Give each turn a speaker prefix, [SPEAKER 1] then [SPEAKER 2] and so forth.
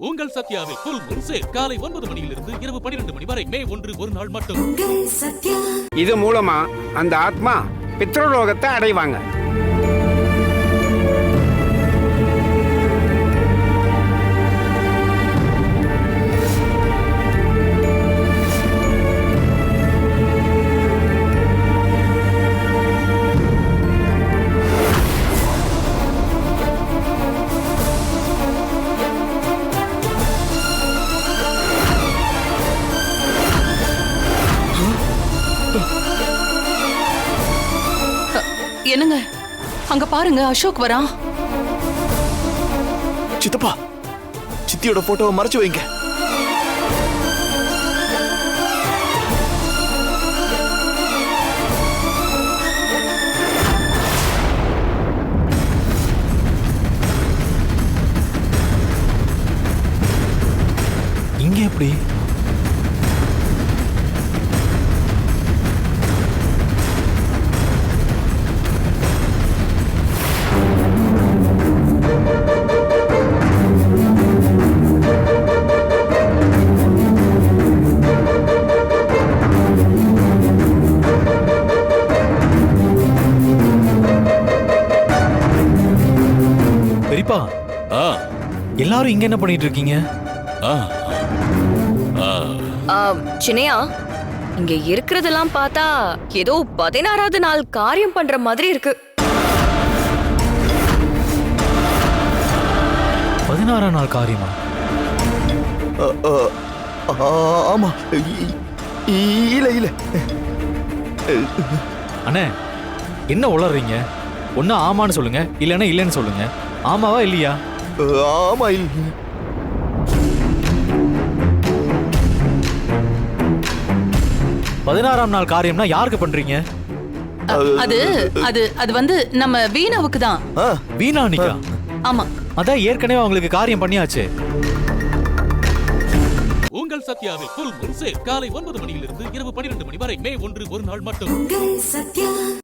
[SPEAKER 1] உங்கள் சத்யாவில் full moon sale காலை 9 மணியிலிருந்து இரவு 12 மணி வரை மே 1 ஒரு நாள் மட்டும்.
[SPEAKER 2] இது மூலமா அந்த ஆத்மா பித்ருலோகத்தை அடைவாங்க.
[SPEAKER 3] என்னங்க அங்க பாருங்க, அசோக் வரான்.
[SPEAKER 4] சித்தப்பா, சித்தியோட போட்டோவை மறைச்சு வைங்க. இங்க எப்படி? பெரியப்பா, எல்லாரும் இங்க என்ன பண்ணிட்டு இருக்கீங்க?
[SPEAKER 5] சின்னையா, இங்க இருக்கிறதெல்லாம் பார்த்தா ஏதோ 16வது நாள் காரியம் பண்ற மாதிரி இருக்கு.
[SPEAKER 4] 16ஆம் நாள் காரியமா? ஆமா. இல்ல இல்ல அண்ணே, என்ன உளறீங்க? ஒண்ணு ஆமான்னு சொல்லுங்க, இல்லன்னா இல்லன்னு சொல்லுங்க. ஆமாவா இல்லையா? ஆமா இல்ல. பதினாறாம் நாள் காரியம்னா யாருக்கு பண்றீங்க?
[SPEAKER 3] அது அது அது வந்து நம்ம வீணாவுக்கு தான்.
[SPEAKER 4] வீணானிக்கா?
[SPEAKER 3] ஆமா,
[SPEAKER 4] அதான் ஏற்கனவே அவங்களுக்கு காரியம் பண்ணியாச்சு.
[SPEAKER 1] உங்கள் சத்யாவில் full moon sale காலை 9 மணியிலிருந்து இரவு 12 மணி வரை மே 1 ஒரு நாள் மட்டும்.